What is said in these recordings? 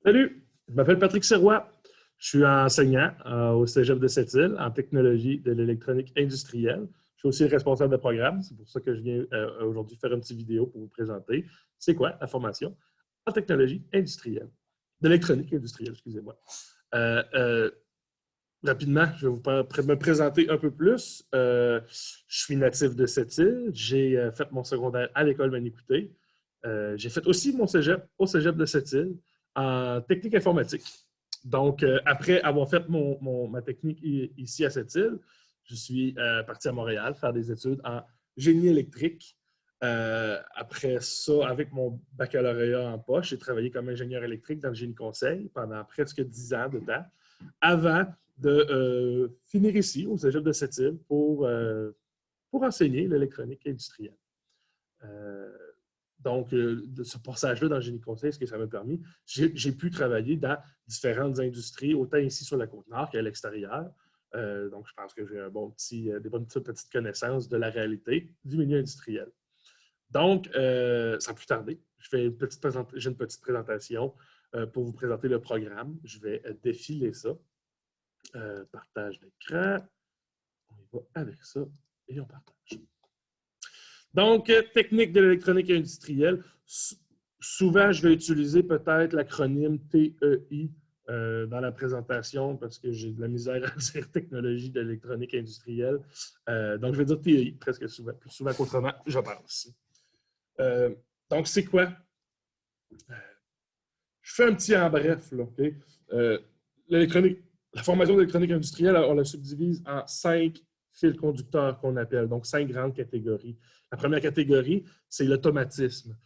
Salut, je m'appelle Patrick Sirois. Je suis enseignant au Cégep de Sept-Îles en technologie de l'électronique industrielle. Je suis aussi responsable de programme. C'est pour ça que je viens aujourd'hui faire une petite vidéo pour vous présenter c'est quoi la formation en technologie industrielle, de l'électronique industrielle, excusez-moi. Euh, euh, Rapidement, je vais vous me présenter un peu plus. Je suis natif de Sept-Îles. J'ai fait mon secondaire à l'école Manicouté. J'ai fait aussi mon cégep au Cégep de Sept-Îles en technique informatique. Donc, après avoir fait ma technique ici à Sept-Îles, je suis parti à Montréal faire des études en génie électrique. Après ça, avec mon baccalauréat en poche, j'ai travaillé comme ingénieur électrique dans le génie conseil pendant presque 10 ans de temps, avant de finir ici, au Cégep de Sept-Îles, pour enseigner l'électronique industrielle. Donc, de ce passage-là dans le génie conseil, ce que ça m'a permis, j'ai pu travailler dans différentes industries, autant ici sur la Côte-Nord qu'à l'extérieur. Donc, je pense que j'ai des bonnes petites connaissances de la réalité du milieu industriel. Donc, sans plus tarder, j'ai une petite présentation pour vous présenter le programme. Je vais défiler ça. Partage d'écran. On y va avec ça et on partage. Donc, technique de l'électronique industrielle. Souvent, je vais utiliser peut-être l'acronyme TEI dans la présentation parce que j'ai de la misère à dire technologie de l'électronique industrielle. Donc, je vais dire TEI presque souvent, plus souvent qu'autrement, je pense. Donc, c'est quoi? Je fais un petit en bref. Là, okay? La formation d'électronique industrielle, on la subdivise en 5 fils conducteurs qu'on appelle, donc 5 grandes catégories. La première catégorie, c'est l'automatisme.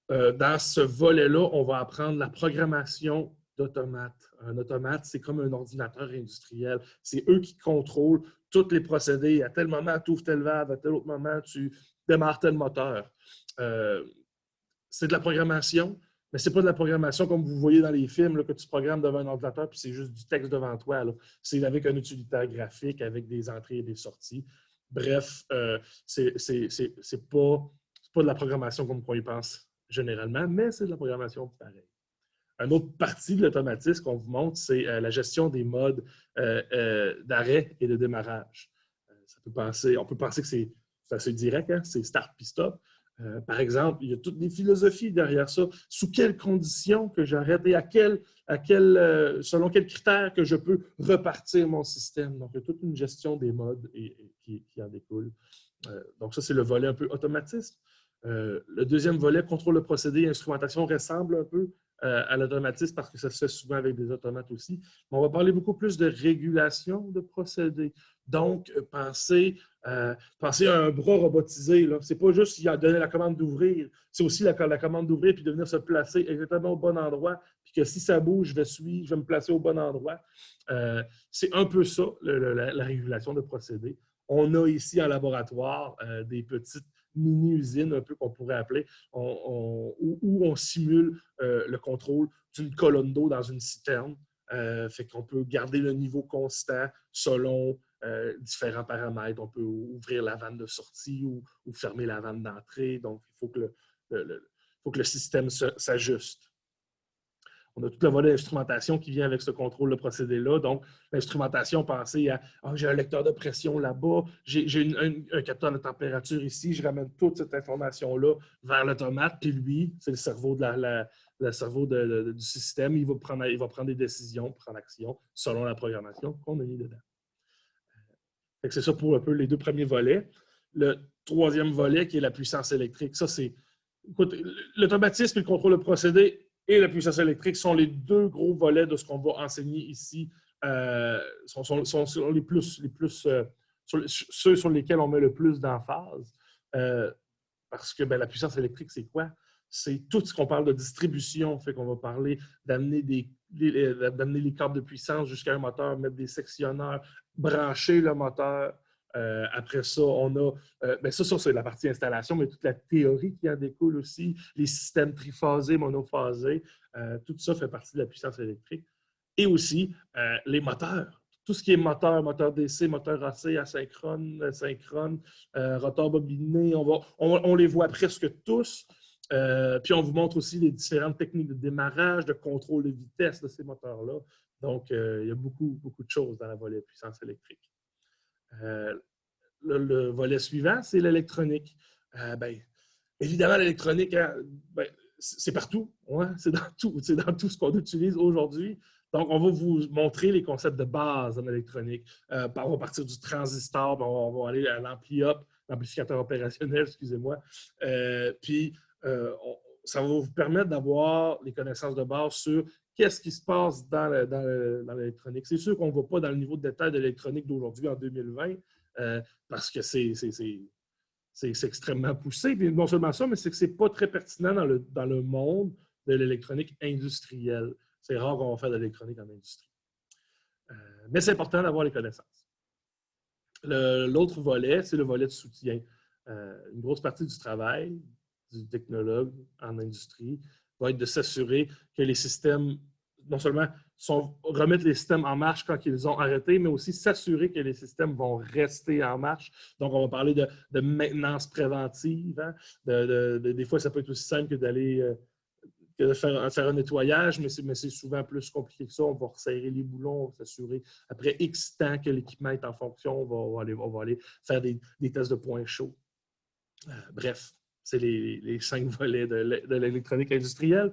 Dans ce volet-là, on va apprendre la programmation d'automates. Un automate, c'est comme un ordinateur industriel. C'est eux qui contrôlent tous les procédés. À tel moment, tu ouvres telle valve, à tel autre moment, tu démarres tel moteur. C'est de la programmation, mais ce n'est pas de la programmation comme vous voyez dans les films, là, que tu programmes devant un ordinateur puis c'est juste du texte devant toi. C'est avec un utilitaire graphique, avec des entrées et des sorties. Bref, c'est pas de la programmation comme on y pense généralement, mais c'est de la programmation pareille. Une autre partie de l'automatisme qu'on vous montre, c'est la gestion des modes d'arrêt et de démarrage. On peut penser que c'est assez direct, hein? C'est start puis stop. Par exemple, il y a toutes des philosophies derrière ça. Sous quelles conditions que j'arrête et selon quels critères que je peux repartir mon système. Donc, il y a toute une gestion des modes qui en découle. Donc, ça, c'est le volet un peu automatisme. Le deuxième volet, contrôle de procédé et instrumentation, ressemble un peu à l'automatisme parce que ça se fait souvent avec des automates aussi. Mais on va parler beaucoup plus de régulation de procédés. Donc, pensez à un bras robotisé. Ce n'est pas juste il a donné la commande d'ouvrir, c'est aussi la commande d'ouvrir puis de venir se placer exactement au bon endroit, puis que si ça bouge, je vais me placer au bon endroit. C'est un peu ça, la régulation de procédés. On a ici en laboratoire des petites mini-usines, un peu qu'on pourrait appeler, où on simule le contrôle d'une colonne d'eau dans une citerne. Fait qu'on peut garder le niveau constant selon différents paramètres. On peut ouvrir la vanne de sortie ou fermer la vanne d'entrée. Donc, il faut que le système s'ajuste. On a tout le volet d'instrumentation qui vient avec ce contrôle de procédé-là. Donc, l'instrumentation, pensez à j'ai un lecteur de pression là-bas, j'ai un capteur de température ici, je ramène toute cette information-là vers l'automate, puis lui, c'est le cerveau du système, il va prendre des décisions, prendre action selon la programmation qu'on a mis dedans. C'est ça pour un peu les deux premiers volets. Le troisième volet, qui est la puissance électrique, ça c'est, écoute, l'automatisme et le contrôle de procédé et la puissance électrique sont les deux gros volets de ce qu'on va enseigner ici. Sont ceux sur lesquels on met le plus d'emphase. Parce que la puissance électrique, c'est quoi? C'est tout ce qu'on parle de distribution. Fait qu'on va parler d'amener les câbles de puissance jusqu'à un moteur, mettre des sectionneurs, brancher le moteur. Après ça, on a... ça, c'est la partie installation, mais toute la théorie qui en découle aussi, les systèmes triphasés, monophasés, tout ça fait partie de la puissance électrique. Et aussi, les moteurs. Tout ce qui est moteur DC, moteur AC, asynchrone, synchrone, rotor bobiné, on les voit presque tous. Puis on vous montre aussi les différentes techniques de démarrage, de contrôle de vitesse de ces moteurs-là. Donc, il y a beaucoup, beaucoup de choses dans la volet puissance électrique. Le volet suivant, c'est l'électronique. Évidemment, l'électronique, c'est partout. Hein? C'est dans tout ce qu'on utilise aujourd'hui. Donc, on va vous montrer les concepts de base en électronique. On va partir du transistor, on va aller à l'ampli-up, l'amplificateur opérationnel, excusez-moi. Puis, ça va vous permettre d'avoir les connaissances de base sur qu'est-ce qui se passe dans l'électronique. C'est sûr qu'on ne va pas dans le niveau de détail de l'électronique d'aujourd'hui en 2020 parce que c'est extrêmement poussé. Puis non seulement ça, mais c'est que ce n'est pas très pertinent dans le monde de l'électronique industrielle. C'est rare qu'on va faire de l'électronique en industrie. Mais c'est important d'avoir les connaissances. L'autre volet, c'est le volet de soutien. Une grosse partie du travail du technologue en industrie va être de s'assurer que les systèmes, non seulement remettre les systèmes en marche quand ils ont arrêté, mais aussi s'assurer que les systèmes vont rester en marche. Donc, on va parler de maintenance préventive. Hein? Des fois, ça peut être aussi simple que d'aller de faire un nettoyage, mais c'est souvent plus compliqué que ça. On va resserrer les boulons, on va s'assurer, après X temps que l'équipement est en fonction, on va aller faire des tests de points chauds. Bref, c'est les 5 volets de l'électronique industrielle.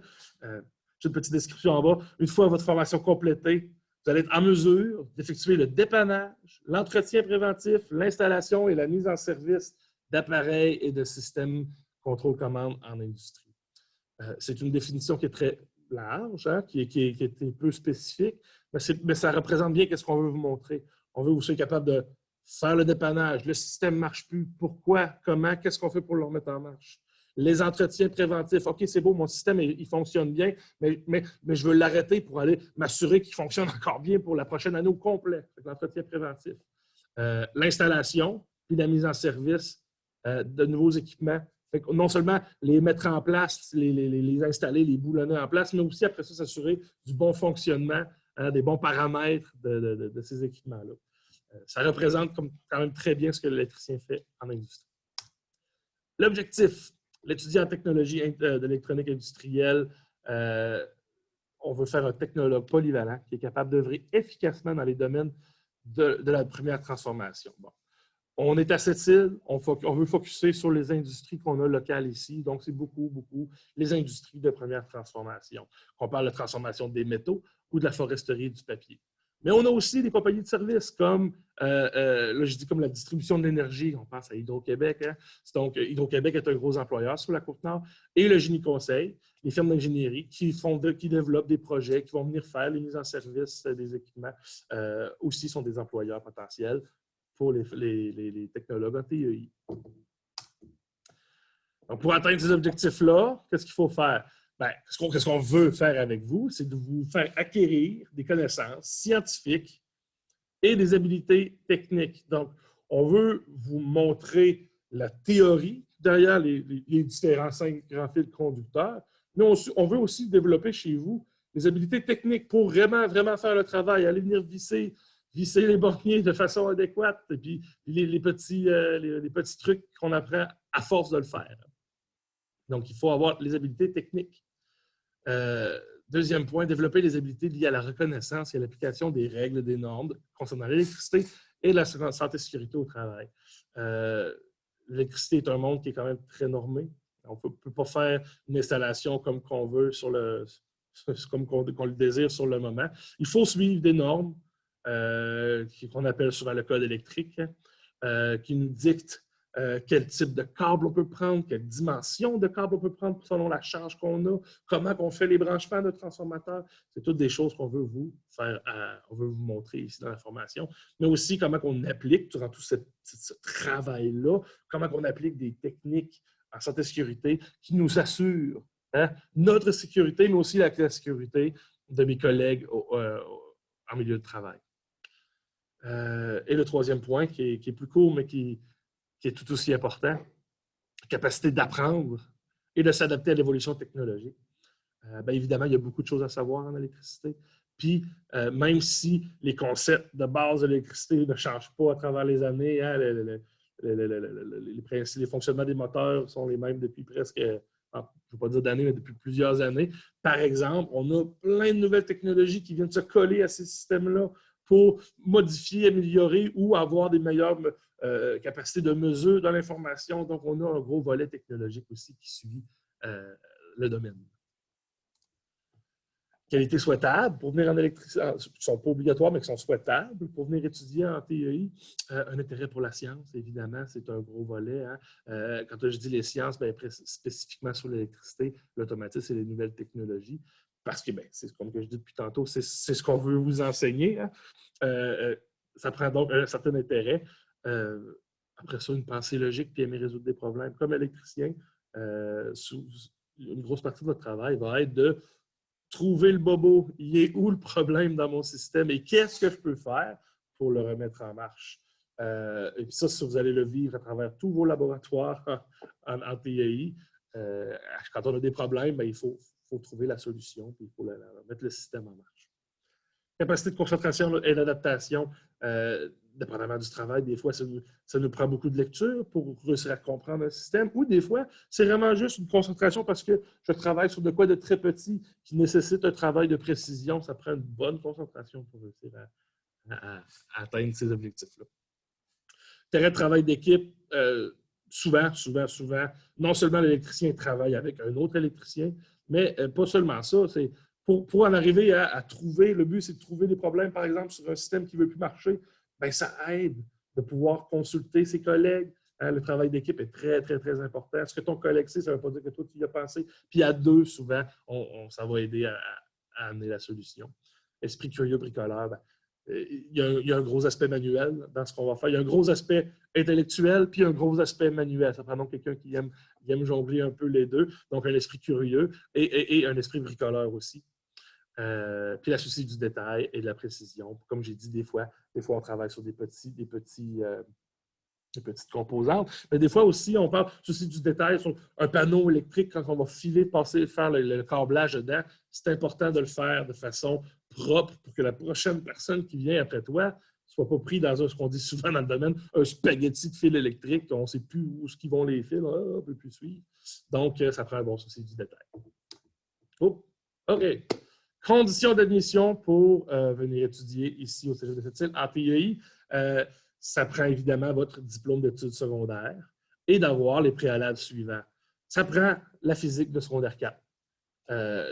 J'ai une petite description en bas. Une fois votre formation complétée, vous allez être en mesure d'effectuer le dépannage, l'entretien préventif, l'installation et la mise en service d'appareils et de systèmes contrôle-commande en industrie. C'est une définition qui est très large, hein, qui est peu spécifique, mais ça représente bien ce qu'on veut vous montrer. On veut que vous soyez capable de faire le dépannage. Le système ne marche plus. Pourquoi? Comment? Qu'est-ce qu'on fait pour le remettre en marche? Les entretiens préventifs. OK, c'est beau, mon système, il fonctionne bien, mais je veux l'arrêter pour aller m'assurer qu'il fonctionne encore bien pour la prochaine année au complet. L'entretien préventif. L'installation, puis la mise en service de nouveaux équipements. Fait que non seulement les mettre en place, les installer, les boulonner en place, mais aussi après ça, s'assurer du bon fonctionnement, des bons paramètres de ces équipements-là. Ça représente quand même très bien ce que l'électricien fait en industrie. L'objectif, l'étudiant en technologie de l'électronique industrielle, on veut faire un technologue polyvalent qui est capable d'œuvrer efficacement dans les domaines de la première transformation. Bon. On est à Sept-Îles, on veut focusser sur les industries qu'on a locales ici. Donc, c'est beaucoup les industries de première transformation. On parle de transformation des métaux ou de la foresterie et du papier. Mais on a aussi des compagnies de services comme, là je dis comme la distribution de l'énergie, on pense à Hydro-Québec. Hein? Donc, Hydro-Québec est un gros employeur sur la Côte-Nord. Et le Génie Conseil, les firmes d'ingénierie qui développent des projets, qui vont venir faire les mises en service des équipements, aussi sont des employeurs potentiels pour les technologues en TEI. Donc, pour atteindre ces objectifs-là, qu'est-ce qu'il faut faire? Qu'est-ce qu'on veut faire avec vous? C'est de vous faire acquérir des connaissances scientifiques et des habiletés techniques. Donc, on veut vous montrer la théorie derrière les différents 5 grands fils conducteurs, mais on veut aussi développer chez vous les habiletés techniques pour vraiment faire le travail, aller venir visser les borniers de façon adéquate, et puis les petits trucs qu'on apprend à force de le faire. Donc, il faut avoir les habiletés techniques. Deuxième point, développer les habiletés liées à la reconnaissance et à l'application des règles, des normes concernant l'électricité et la santé et sécurité au travail. L'électricité est un monde qui est quand même très normé. On ne peut pas faire une installation comme qu'on veut, comme qu'on le désire sur le moment. Il faut suivre des normes qu'on appelle souvent le code électrique, qui nous dictent quel type de câble on peut prendre, quelle dimension de câble on peut prendre selon la charge qu'on a, comment on fait les branchements de transformateurs. C'est toutes des choses qu'on veut vous montrer ici dans la formation, mais aussi comment on applique durant tout ce travail-là, comment on applique des techniques en santé et sécurité qui nous assurent notre sécurité, mais aussi la sécurité de mes collègues en milieu de travail. Et le troisième point, qui est plus court, mais qui est tout aussi important, capacité d'apprendre et de s'adapter à l'évolution technologique. Évidemment, il y a beaucoup de choses à savoir en électricité. Puis, même si les concepts de base de l'électricité ne changent pas à travers les années, hein, les fonctionnements des moteurs sont les mêmes depuis presque je ne veux pas dire d'années, mais depuis plusieurs années. Par exemple, on a plein de nouvelles technologies qui viennent se coller à ces systèmes-là pour modifier, améliorer ou avoir des meilleures capacités de mesure de l'information. Donc, on a un gros volet technologique aussi qui suit le domaine. Qualité souhaitable pour venir en électricité, qui ne sont pas obligatoires, mais qui sont souhaitables pour venir étudier en TEI. Un intérêt pour la science, évidemment, c'est un gros volet. Hein. Quand je dis les sciences, bien, spécifiquement sur l'électricité, l'automatisme et les nouvelles technologies, parce que, c'est comme que je dis depuis tantôt, c'est ce qu'on veut vous enseigner. Hein. Ça prend donc un certain intérêt. Après ça, une pensée logique puis aimer résoudre des problèmes. Comme électricien, une grosse partie de votre travail va être de trouver le bobo, il est où le problème dans mon système et qu'est-ce que je peux faire pour le remettre en marche. Et puis ça, si vous allez le vivre à travers tous vos laboratoires en TEI, quand on a des problèmes, il faut trouver la solution puis il faut mettre le système en marche. Capacité de concentration et d'adaptation, dépendamment du travail, des fois, ça nous prend beaucoup de lecture pour réussir à comprendre un système, ou des fois, c'est vraiment juste une concentration parce que je travaille sur de quoi de très petit qui nécessite un travail de précision. Ça prend une bonne concentration pour réussir à atteindre ces objectifs-là. Terrain de travail d'équipe, souvent, non seulement l'électricien travaille avec un autre électricien, mais pas seulement ça, c'est pour en arriver à trouver, le but, c'est de trouver des problèmes, par exemple, sur un système qui ne veut plus marcher, bien, ça aide de pouvoir consulter ses collègues. Hein, le travail d'équipe est très, très, très important. Ce que ton collègue sait, ça ne veut pas dire que toi, tu y as pensé. Puis à deux, souvent, ça va aider à amener la solution. Esprit curieux bricoleur, il y a un gros aspect manuel dans ce qu'on va faire. Il y a un gros aspect intellectuel, puis un gros aspect manuel. Ça prend donc quelqu'un qui aime jongler un peu les deux. Donc, un esprit curieux et un esprit bricoleur aussi. Puis la souci du détail et de la précision. Comme j'ai dit, des fois on travaille sur des petites composantes. Mais des fois aussi, on parle souci du détail sur un panneau électrique quand on va faire le câblage dedans. C'est important de le faire de façon propre pour que la prochaine personne qui vient après toi ne soit pas pris dans ce qu'on dit souvent dans le domaine, un spaghetti de fil électrique. On ne sait plus où vont les fils, on ne peut plus suivre. Donc, ça prend un bon souci du détail. Oh, OK. Conditions d'admission pour venir étudier ici au Cégep de Sept-Îles en TEI. Ça prend évidemment votre diplôme d'études secondaires et d'avoir les préalables suivants. Ça prend la physique de secondaire 4.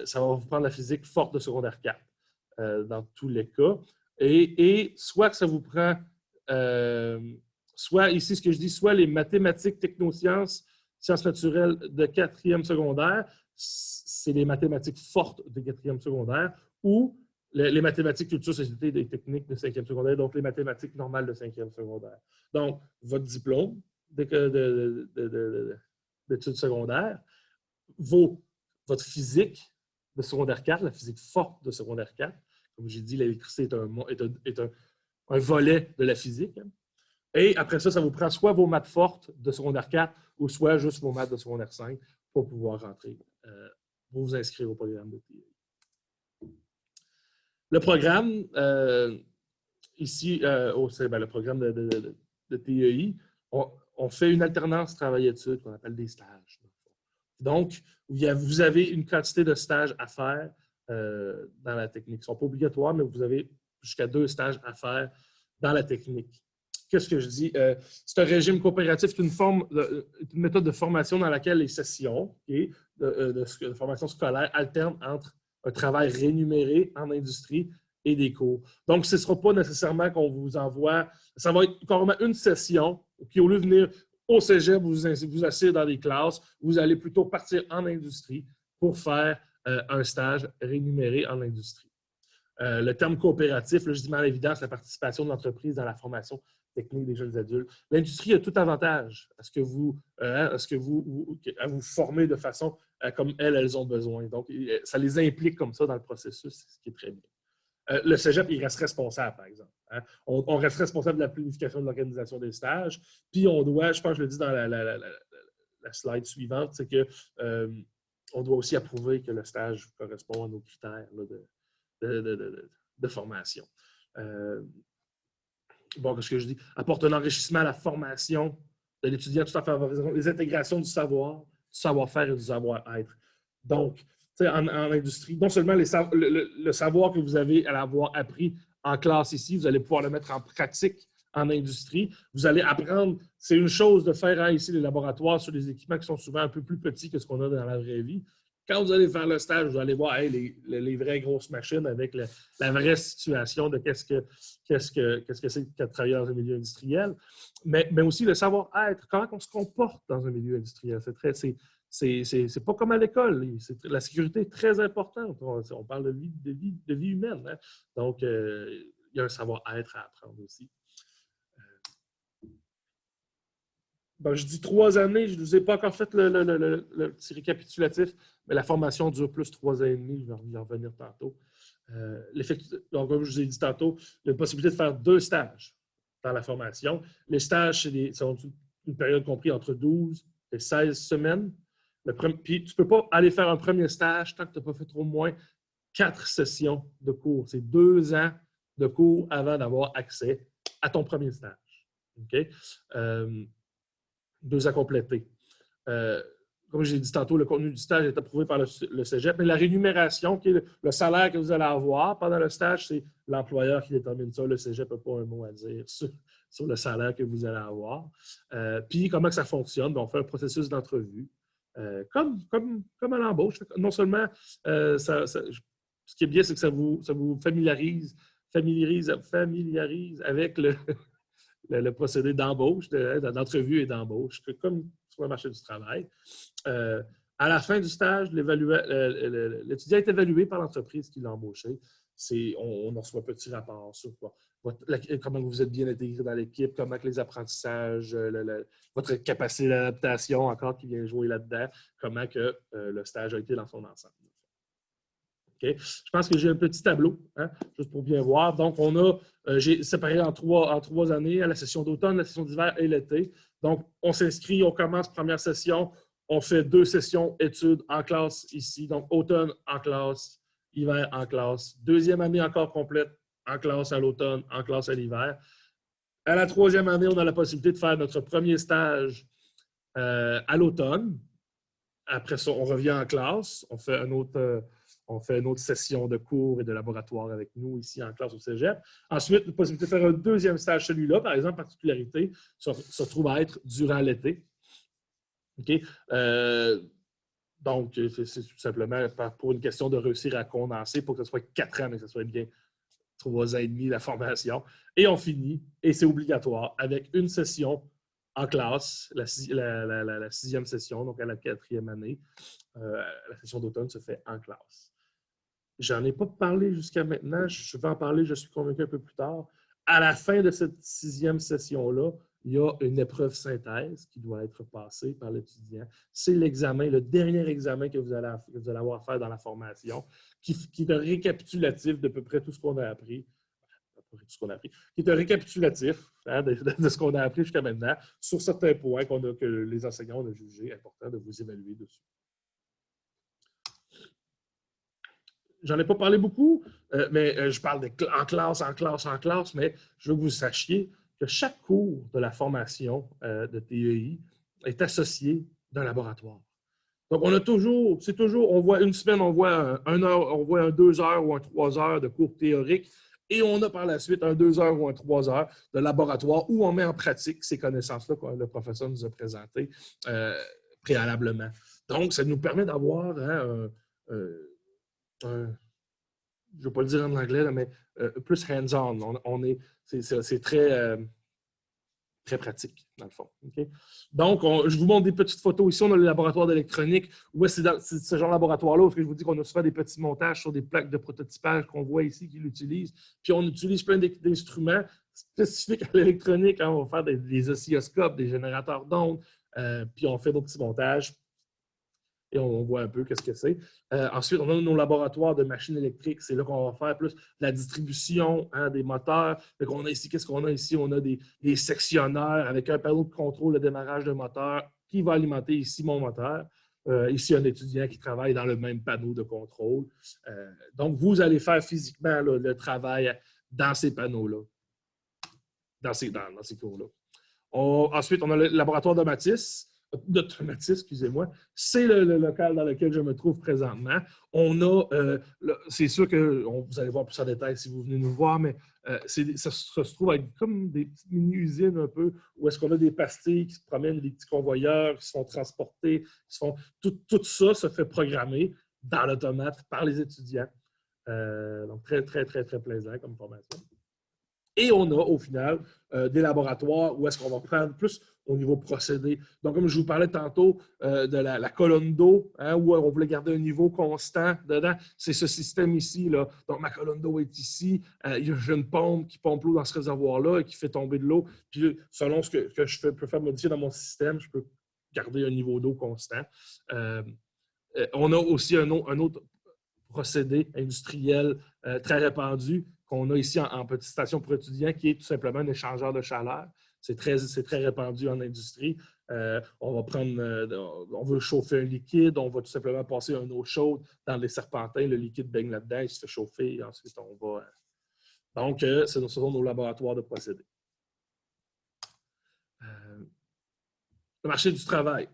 Ça va vous prendre la physique forte de secondaire 4 dans tous les cas. Et soit que ça vous prend, soit ici ce que je dis, soit les mathématiques, technosciences, sciences naturelles de 4e secondaire, c'est les mathématiques fortes de 4e secondaire, ou les mathématiques culture, société et techniques de 5e secondaire, donc les mathématiques normales de 5e secondaire. Donc, votre diplôme d'études secondaires, votre physique de secondaire 4, la physique forte de secondaire 4, comme j'ai dit, l'électricité est un volet de la physique. Et après ça, ça vous prend soit vos maths fortes de secondaire 4 ou soit juste vos maths de secondaire 5 pour pouvoir rentrer, pour vous inscrire au programme de TEI. Le programme, ici, le programme de TEI, on fait une alternance travail-études qu'on appelle des stages. Donc, vous avez une quantité de stages à faire dans la technique. Ils ne sont pas obligatoires, mais vous avez jusqu'à 2 stages à faire dans la technique. Qu'est-ce que je dis? C'est un régime coopératif, c'est une méthode de formation dans laquelle les sessions de formation scolaire alternent entre un travail rémunéré en industrie et des cours. Donc, ce ne sera pas nécessairement qu'on vous envoie, ça va être carrément une session, puis au lieu de venir au cégep, vous asseyez dans des classes, vous allez plutôt partir en industrie pour faire un stage rémunéré en industrie. Le terme coopératif, là, je dis mal à l'évidence la participation de l'entreprise dans la formation technique des jeunes adultes. L'industrie a tout avantage à ce que vous formez de façon comme elles ont besoin. Donc, ça les implique comme ça dans le processus, ce qui est très bien. Le cégep, il reste responsable, par exemple. Hein? On reste responsable de la planification de l'organisation des stages. Puis, on doit, je pense que je le dis dans la slide suivante, c'est qu'on doit aussi approuver que le stage correspond à nos critères là, de formation. Qu'est-ce que je dis? Apporte un enrichissement à la formation de l'étudiant tout en favorisant les intégrations du savoir, savoir-faire et du savoir-être. Donc, en industrie, non seulement le savoir que vous avez à l'avoir appris en classe ici, vous allez pouvoir le mettre en pratique en industrie. Vous allez apprendre, c'est une chose de faire ici les laboratoires sur des équipements qui sont souvent un peu plus petits que ce qu'on a dans la vraie vie. Quand vous allez faire le stage, vous allez voir les vraies grosses machines avec la vraie situation de qu'est-ce que c'est que de travailler dans un milieu industriel, mais aussi le savoir-être, comment on se comporte dans un milieu industriel. C'est pas comme à l'école. La sécurité est très importante. On parle de vie humaine. Hein? Donc, il y a un savoir-être à apprendre aussi. Bon, je dis 3 années, je ne vous ai pas encore fait le petit récapitulatif, mais la formation dure plus 3 ans et demi, je vais y revenir tantôt. Donc, comme je vous ai dit tantôt, il y a une possibilité de faire 2 stages dans la formation. Les stages, c'est une période comprise entre 12 et 16 semaines. Puis, tu ne peux pas aller faire un premier stage tant que tu n'as pas fait au moins 4 sessions de cours. C'est 2 ans de cours avant d'avoir accès à ton premier stage. OK? 2 ans complétés. Comme j'ai dit tantôt, le contenu du stage est approuvé par le cégep, mais la rémunération, qui est le salaire que vous allez avoir pendant le stage, c'est l'employeur qui détermine ça. Le cégep n'a pas un mot à dire sur le salaire que vous allez avoir. Puis, comment que ça fonctionne? On fait un processus d'entrevue. Comme à l'embauche. Non seulement, ce qui est bien, c'est que ça vous familiarise avec le procédé d'embauche, d'entrevue et d'embauche, comme sur le marché du travail. À la fin du stage, l'étudiant est évalué par l'entreprise qui l'a embauché. On reçoit un petit rapport sur comment vous êtes bien intégré dans l'équipe, comment que les apprentissages, votre capacité d'adaptation encore qui vient jouer là-dedans, comment que le stage a été dans son ensemble. Okay. Je pense que j'ai un petit tableau, hein, juste pour bien voir. Donc, j'ai séparé en trois années, à la session d'automne, la session d'hiver et l'été. Donc, on s'inscrit, on commence première session, on fait 2 sessions études en classe ici. Donc, automne en classe, hiver en classe. 2e année encore complète en classe à l'automne, en classe à l'hiver. À la 3e année, on a la possibilité de faire notre premier stage à l'automne. Après ça, on revient en classe, on fait une autre session de cours et de laboratoire avec nous ici en classe au cégep. Ensuite, la possibilité de faire un 2e stage, celui-là, par exemple, particularité, se trouve à être durant l'été. Okay? Donc, c'est tout simplement pour une question de réussir à condenser pour que ce soit 4 ans, mais que ce soit bien 3 ans et demi la formation. Et on finit, et c'est obligatoire, avec une session en classe, la 6e session, donc à la 4e année. La session d'automne se fait en classe. J'en ai pas parlé jusqu'à maintenant. Je vais en parler, je suis convaincu, un peu plus tard. À la fin de cette 6e session-là, il y a une épreuve synthèse qui doit être passée par l'étudiant. C'est l'examen, le dernier examen que vous allez avoir à faire dans la formation, qui est un récapitulatif de peu près tout ce qu'on a appris. Qui est un récapitulatif de ce qu'on a appris jusqu'à maintenant sur certains points que les enseignants ont jugé important de vous évaluer dessus. J'en ai pas parlé beaucoup, mais je parle en classe, mais je veux que vous sachiez que chaque cours de la formation de TEI est associé d'un laboratoire. Donc, on voit une semaine, on voit un 2 heures ou un 3 heures de cours théoriques et on a par la suite un 2 heures ou un 3 heures de laboratoire où on met en pratique ces connaissances-là que le professeur nous a présentées préalablement. Donc, ça nous permet d'avoir je ne vais pas le dire en anglais, là, mais plus hands-on. C'est très, très pratique, dans le fond. Okay? Donc, je vous montre des petites photos. Ici, on a le laboratoire d'électronique. C'est ce genre de laboratoire-là où je vous dis qu'on a souvent des petits montages sur des plaques de prototypage qu'on voit ici qu'ils utilisent. Puis, on utilise plein d'instruments spécifiques à l'électronique. Hein? On va faire des oscilloscopes, des générateurs d'ondes. Puis, on fait des petits montages. Et on voit un peu qu'est-ce que c'est. Ensuite, on a nos laboratoires de machines électriques. C'est là qu'on va faire plus de la distribution des moteurs. Qu'est-ce qu'on a ici? On a des sectionneurs avec un panneau de contrôle de démarrage de moteur qui va alimenter ici mon moteur. Ici, un étudiant qui travaille dans le même panneau de contrôle. Donc, vous allez faire physiquement là, le travail dans ces panneaux-là, dans ces cours-là. Ensuite, on a le laboratoire de Matisse. d'automatisme, excusez-moi, c'est le local dans lequel je me trouve présentement. On a, c'est sûr que vous allez voir plus en détail si vous venez nous voir, mais ça se trouve être comme des petites mini-usines un peu, où est-ce qu'on a des pastilles qui se promènent, des petits convoyeurs qui se font transporter, tout ça se fait programmer dans l'automate par les étudiants. Donc, très, très, très, très plaisant comme formation. Et on a, au final, des laboratoires où est-ce qu'on va prendre plus au niveau procédé. Donc, comme je vous parlais tantôt de la colonne d'eau, hein, où on voulait garder un niveau constant dedans, c'est ce système ici, là. Donc, ma colonne d'eau est ici. J'ai une pompe qui pompe l'eau dans ce réservoir-là et qui fait tomber de l'eau. Puis, selon ce que je peux faire modifier dans mon système, je peux garder un niveau d'eau constant. On a aussi un autre procédé industriel très répandu qu'on a ici en petite station pour étudiants, qui est tout simplement un échangeur de chaleur. C'est très répandu en industrie. On veut chauffer un liquide, on va tout simplement passer une eau chaude dans les serpentins, le liquide baigne là-dedans, il se fait chauffer, et ensuite on va... Donc, ce sont nos laboratoires de procédés. Le marché du travail.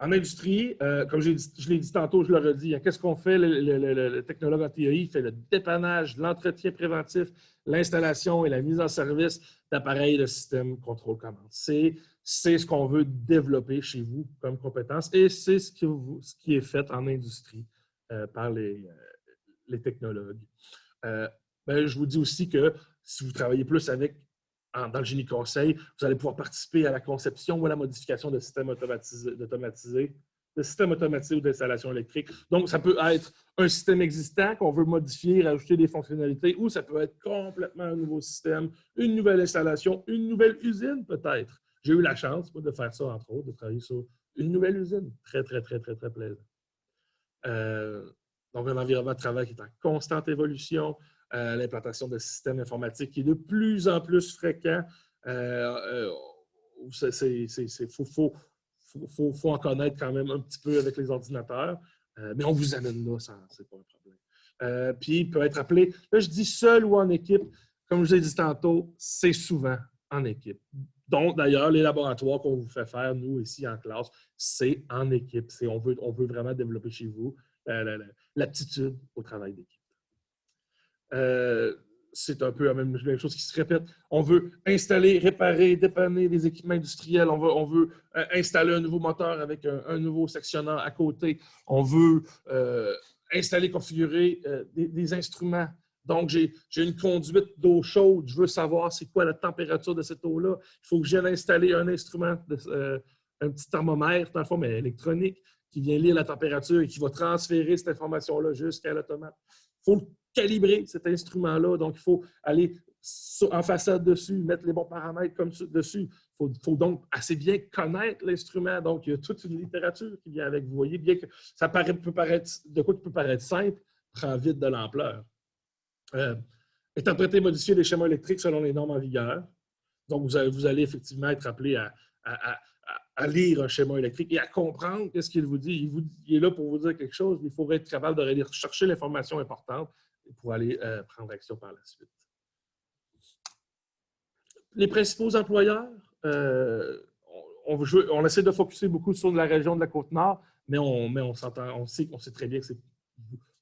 En industrie, comme je l'ai dit tantôt, je le redis, qu'est-ce qu'on fait? Le technologue en TEI fait le dépannage, l'entretien préventif, l'installation et la mise en service d'appareils de système contrôle-commande. C'est ce qu'on veut développer chez vous comme compétence et c'est ce qui est fait en industrie par les technologues. Je vous dis aussi que si vous travaillez plus dans le génie conseil, vous allez pouvoir participer à la conception ou à la modification de systèmes automatisés ou d'installation électrique. Donc, ça peut être un système existant qu'on veut modifier, rajouter des fonctionnalités, ou ça peut être complètement un nouveau système, une nouvelle installation, une nouvelle usine peut-être. J'ai eu la chance de faire ça, entre autres, de travailler sur une nouvelle usine. Très, très, très, très, très plaisant. Donc, un environnement de travail qui est en constante évolution, l'implantation de systèmes informatiques qui est de plus en plus fréquent. Il faut en connaître quand même un petit peu avec les ordinateurs, mais on vous amène là, ce n'est pas un problème. Puis, il peut être appelé, là je dis seul ou en équipe, comme je l'ai dit tantôt, c'est souvent en équipe. Donc, d'ailleurs, les laboratoires qu'on vous fait faire, nous, ici en classe, c'est en équipe. On veut vraiment développer chez vous l'aptitude au travail d'équipe. C'est un peu la même chose qui se répète. On veut installer, réparer, dépanner des équipements industriels. On veut installer un nouveau moteur avec un nouveau sectionneur à côté. On veut installer, configurer des instruments. Donc, j'ai une conduite d'eau chaude. Je veux savoir c'est quoi la température de cette eau-là. Il faut que j'aille installer un instrument, un petit thermomètre, dans le fond, mais électronique, qui vient lire la température et qui va transférer cette information-là jusqu'à l'automate. Il faut calibrer cet instrument-là. Donc, il faut aller en façade dessus, mettre les bons paramètres comme dessus. Il faut donc assez bien connaître l'instrument. Donc, il y a toute une littérature qui vient avec. Vous voyez bien que ça peut paraître, de quoi qui peut paraître simple, prend vite de l'ampleur. Interpréter et modifier les schémas électriques selon les normes en vigueur. Donc, vous allez effectivement être appelé à lire un schéma électrique et à comprendre ce qu'il vous dit. Il est là pour vous dire quelque chose, mais il faut être capable de aller chercher l'information importante pour aller prendre action par la suite. Les principaux employeurs, on essaie de focuser beaucoup sur la région de la Côte-Nord, mais on sait très bien que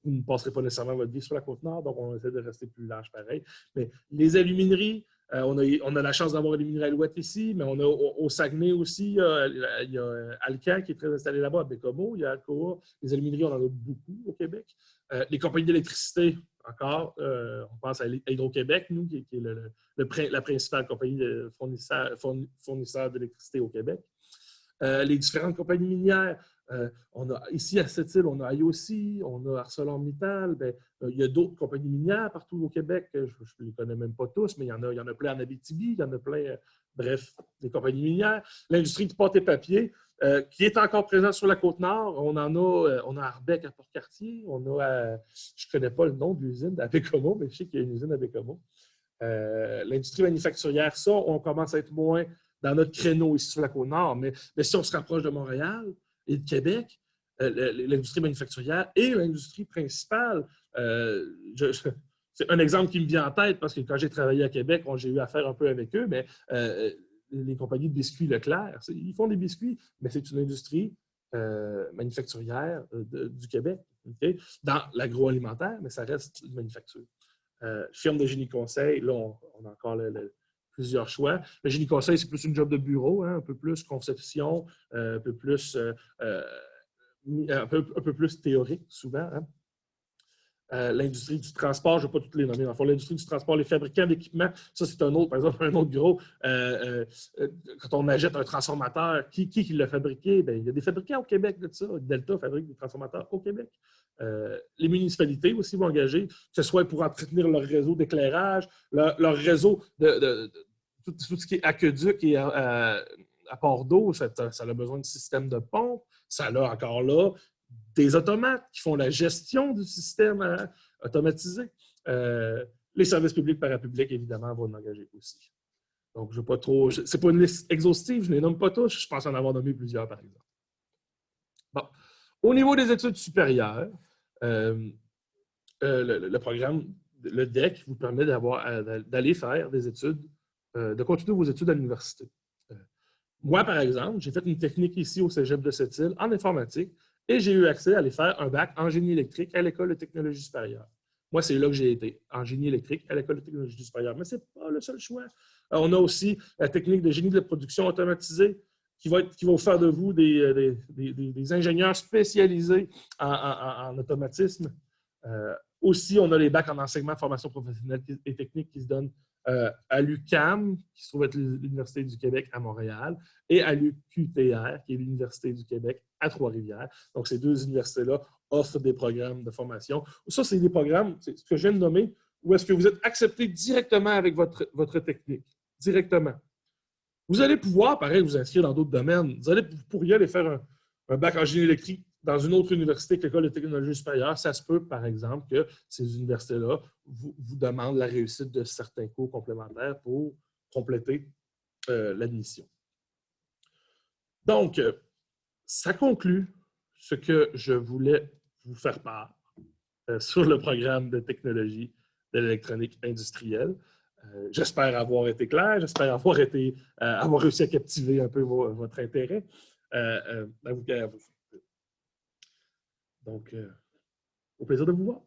vous ne passerez pas nécessairement votre vie sur la Côte-Nord, donc on essaie de rester plus large pareil. Mais les alumineries, on a la chance d'avoir Aluminerie Alouette ici, mais on a au Saguenay aussi, il y a Alcan qui est très installé là-bas, à Bécomo, il y a Alcoa. Les alumineries, on en a beaucoup au Québec. Les compagnies d'électricité, encore, on pense à Hydro-Québec, nous, qui est la principale compagnie de fournisseur d'électricité au Québec. Les différentes compagnies minières, on a, ici à cette île, on a IOC, on a ArcelorMittal, il y a d'autres compagnies minières partout au Québec, je ne les connais même pas tous, mais il y en a plein en Abitibi, il y en a plein, bref, des compagnies minières. L'industrie du pâte et papier, qui est encore présente sur la Côte-Nord, on a Arbec à Port-Cartier, je ne connais pas le nom de l'usine à Bécomo, mais je sais qu'il y a une usine à Bécomo. L'industrie manufacturière, ça, on commence à être moins dans notre créneau ici sur la Côte-Nord, mais si on se rapproche de Montréal et de Québec, l'industrie manufacturière et l'industrie principale, c'est un exemple qui me vient en tête parce que quand j'ai travaillé à Québec, j'ai eu affaire un peu avec eux, mais les compagnies de biscuits Leclerc. Ils font des biscuits, mais c'est une industrie manufacturière du Québec. Okay? Dans l'agroalimentaire, mais ça reste une manufacture. Firme de génie conseil, là, on a encore plusieurs choix. Le génie conseil, c'est plus une job de bureau, hein, un peu plus conception, un peu plus théorique, souvent. Hein. L'industrie du transport, je ne vais pas toutes les nommer. Enfin, l'industrie du transport, les fabricants d'équipements, ça c'est un autre, par exemple, un autre gros. Quand on achète un transformateur, qui l'a fabriqué? Bien, il y a des fabricants au Québec de ça. Delta fabrique des transformateurs au Québec. Les municipalités aussi vont engager, que ce soit pour entretenir leur réseau d'éclairage, leur réseau tout ce qui est aqueduc et apport d'eau, ça a besoin de systèmes de pompe. Ça a encore là des automates qui font la gestion du système automatisé. Les services publics parapublics, évidemment, vont en engager aussi. Donc, je ne veux pas trop. Ce n'est pas une liste exhaustive, je ne les nomme pas tous. Je pense en avoir nommé plusieurs, par exemple. Bon. Au niveau des études supérieures, le programme, le DEC, vous permet d'aller faire des études, de continuer vos études à l'université. Moi, par exemple, j'ai fait une technique ici au Cégep de Sept-Îles en informatique et j'ai eu accès à aller faire un bac en génie électrique à l'École de technologie supérieure. Moi, c'est là que j'ai été, en génie électrique à l'École de technologie supérieure. Mais ce n'est pas le seul choix. On a aussi la technique de génie de production automatisée qui va faire de vous des ingénieurs spécialisés en automatisme. Aussi, on a les bacs en enseignement, formation professionnelle et technique qui se donnent à l'UQAM, qui se trouve être l'Université du Québec à Montréal, et à l'UQTR, qui est l'Université du Québec à Trois-Rivières. Donc, ces deux universités-là offrent des programmes de formation. Ça, c'est des programmes, c'est ce que je viens de nommer, où est-ce que vous êtes accepté directement avec votre technique, directement. Vous allez pouvoir, pareil, vous inscrire dans d'autres domaines. Vous pourriez aller faire un bac en génie électrique dans une autre université que l'École de technologie supérieure. Ça se peut, par exemple, que ces universités-là vous demandent la réussite de certains cours complémentaires pour compléter l'admission. Donc, ça conclut ce que je voulais vous faire part sur le programme de technologie de l'électronique industrielle. J'espère avoir été clair, j'espère avoir réussi à captiver un peu votre intérêt. Donc, au plaisir de vous voir.